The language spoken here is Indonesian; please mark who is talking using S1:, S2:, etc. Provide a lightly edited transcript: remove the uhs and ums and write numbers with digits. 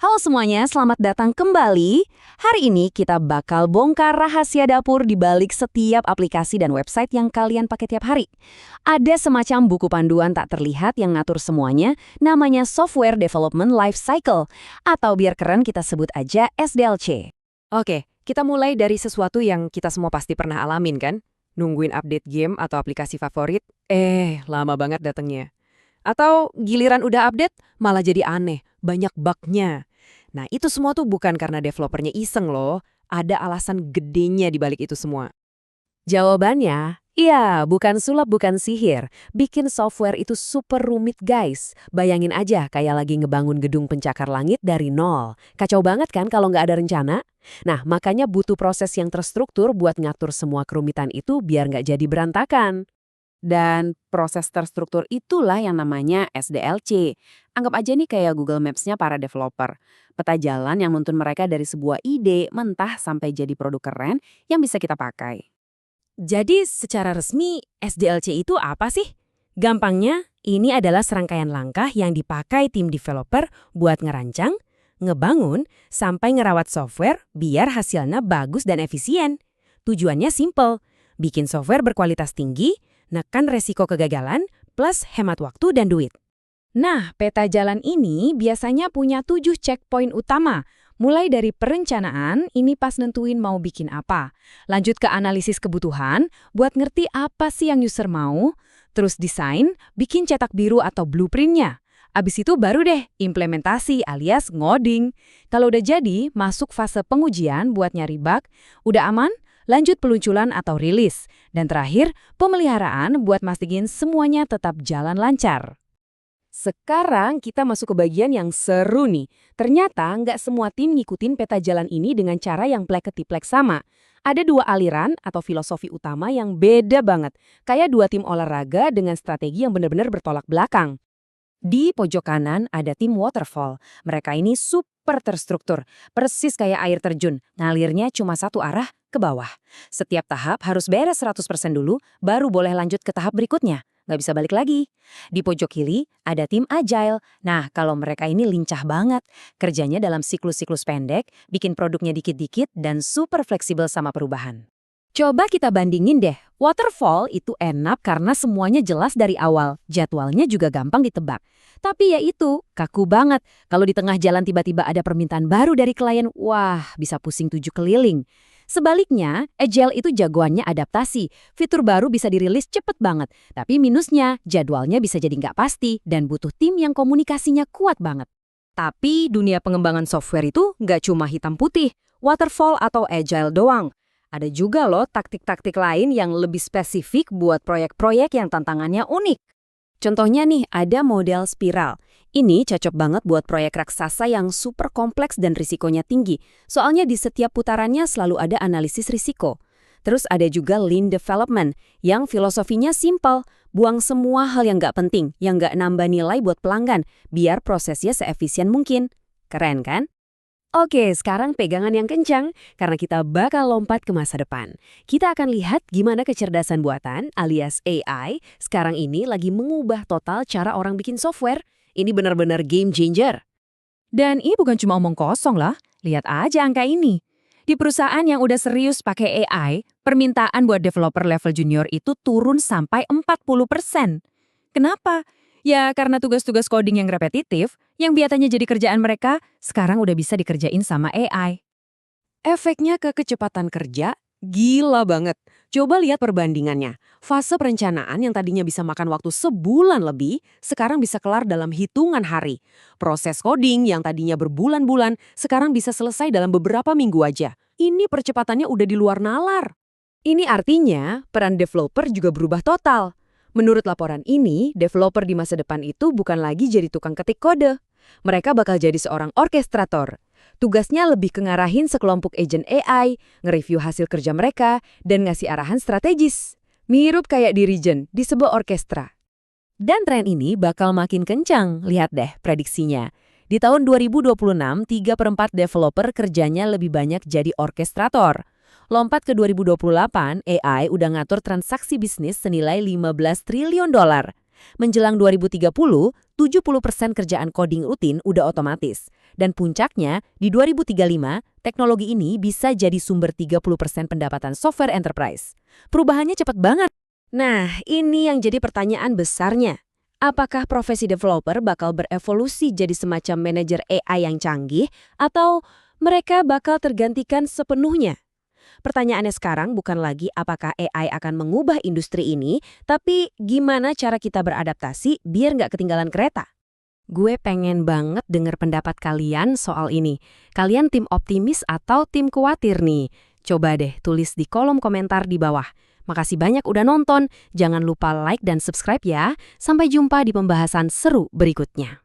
S1: Halo semuanya, selamat datang kembali. Hari ini kita bakal bongkar rahasia dapur di balik setiap aplikasi dan website yang kalian pakai tiap hari. Ada semacam buku panduan tak terlihat yang ngatur semuanya, namanya Software Development Life Cycle, atau biar keren kita sebut aja SDLC.
S2: Oke, kita mulai dari sesuatu yang kita semua pasti pernah alamin kan? Nungguin update game atau aplikasi favorit, lama banget datangnya. Atau giliran udah update, malah jadi aneh, banyak bug-nya. Nah, itu semua tuh bukan karena developernya iseng loh, ada alasan gedenya di balik itu semua.
S1: Jawabannya, iya, bukan sulap, bukan sihir. Bikin software itu super rumit, guys. Bayangin aja kayak lagi ngebangun gedung pencakar langit dari nol. Kacau banget kan kalau nggak ada rencana? Nah, makanya butuh proses yang terstruktur buat ngatur semua kerumitan itu biar nggak jadi berantakan. Dan proses terstruktur itulah yang namanya SDLC. Anggap aja nih kayak Google Maps-nya para developer. Peta jalan yang menuntun mereka dari sebuah ide mentah sampai jadi produk keren yang bisa kita pakai.
S2: Jadi secara resmi, SDLC itu apa sih? Gampangnya, ini adalah serangkaian langkah yang dipakai tim developer buat ngerancang, ngebangun, sampai ngerawat software biar hasilnya bagus dan efisien. Tujuannya simple, bikin software berkualitas tinggi, nekan resiko kegagalan, plus hemat waktu dan duit. Nah, peta jalan ini biasanya punya 7 checkpoint utama. Mulai dari perencanaan, ini pas nentuin mau bikin apa. Lanjut ke analisis kebutuhan, buat ngerti apa sih yang user mau. Terus desain, bikin cetak biru atau blueprint-nya. Abis itu baru deh implementasi alias ngoding. Kalau udah jadi, masuk fase pengujian buat nyari bug. Udah aman? Lanjut peluncuran atau rilis. Dan terakhir, pemeliharaan buat mastiin semuanya tetap jalan lancar. Sekarang kita masuk ke bagian yang seru nih. Ternyata nggak semua tim ngikutin peta jalan ini dengan cara yang plek-ketiplek sama. Ada dua aliran atau filosofi utama yang beda banget. Kayak dua tim olahraga dengan strategi yang benar-benar bertolak belakang. Di pojok kanan ada tim waterfall. Mereka ini super terstruktur, persis kayak air terjun. Ngalirnya cuma satu arah, ke bawah. Setiap tahap harus beres 100% dulu, baru boleh lanjut ke tahap berikutnya. Nggak bisa balik lagi. Di pojok kiri ada tim agile. Nah, kalau mereka ini lincah banget. Kerjanya dalam siklus-siklus pendek, bikin produknya dikit-dikit, dan super fleksibel sama perubahan. Coba kita bandingin deh, waterfall itu enak karena semuanya jelas dari awal, jadwalnya juga gampang ditebak. Tapi ya itu, kaku banget. Kalau di tengah jalan tiba-tiba ada permintaan baru dari klien, wah bisa pusing 7 keliling. Sebaliknya, agile itu jagoannya adaptasi, fitur baru bisa dirilis cepet banget. Tapi minusnya, jadwalnya bisa jadi nggak pasti dan butuh tim yang komunikasinya kuat banget. Tapi dunia pengembangan software itu nggak cuma hitam putih, waterfall atau agile doang. Ada juga loh taktik-taktik lain yang lebih spesifik buat proyek-proyek yang tantangannya unik. Contohnya nih, ada model spiral. Ini cocok banget buat proyek raksasa yang super kompleks dan risikonya tinggi. Soalnya di setiap putarannya selalu ada analisis risiko. Terus ada juga lean development, yang filosofinya simple. Buang semua hal yang nggak penting, yang nggak nambah nilai buat pelanggan, biar prosesnya seefisien mungkin. Keren kan? Oke, sekarang pegangan yang kencang, karena kita bakal lompat ke masa depan. Kita akan lihat gimana kecerdasan buatan, alias AI, sekarang ini lagi mengubah total cara orang bikin software. Ini benar-benar game changer. Dan ini bukan cuma omong kosong lah, lihat aja angka ini. Di perusahaan yang udah serius pakai AI, permintaan buat developer level junior itu turun sampai 40%. Kenapa? Ya karena tugas-tugas coding yang repetitif, yang biasanya jadi kerjaan mereka, sekarang udah bisa dikerjain sama AI. Efeknya ke kecepatan kerja, gila banget. Coba lihat perbandingannya. Fase perencanaan yang tadinya bisa makan waktu sebulan lebih, sekarang bisa kelar dalam hitungan hari. Proses coding yang tadinya berbulan-bulan, sekarang bisa selesai dalam beberapa minggu aja. Ini percepatannya udah di luar nalar. Ini artinya peran developer juga berubah total. Menurut laporan ini, developer di masa depan itu bukan lagi jadi tukang ketik kode. Mereka bakal jadi seorang orkestrator. Tugasnya lebih ke ngarahin sekelompok agent AI, nge-review hasil kerja mereka, dan ngasih arahan strategis. Mirip kayak dirijen di sebuah orkestra. Dan tren ini bakal makin kencang, lihat deh prediksinya. Di tahun 2026, 3/4 developer kerjanya lebih banyak jadi orkestrator. Lompat ke 2028, AI udah ngatur transaksi bisnis senilai 15 triliun dolar. Menjelang 2030, 70% kerjaan coding rutin udah otomatis.
S1: Dan puncaknya, di 2035, teknologi ini bisa jadi sumber 30% pendapatan software enterprise. Perubahannya cepat banget. Nah, ini yang jadi pertanyaan besarnya. Apakah profesi developer bakal berevolusi jadi semacam manajer AI yang canggih, atau mereka bakal tergantikan sepenuhnya? Pertanyaannya sekarang bukan lagi apakah AI akan mengubah industri ini, tapi gimana cara kita beradaptasi biar nggak ketinggalan kereta? Gue pengen banget denger pendapat kalian soal ini. Kalian tim optimis atau tim khawatir nih? Coba deh tulis di kolom komentar di bawah. Makasih banyak udah nonton. Jangan lupa like dan subscribe ya. Sampai jumpa di pembahasan seru berikutnya.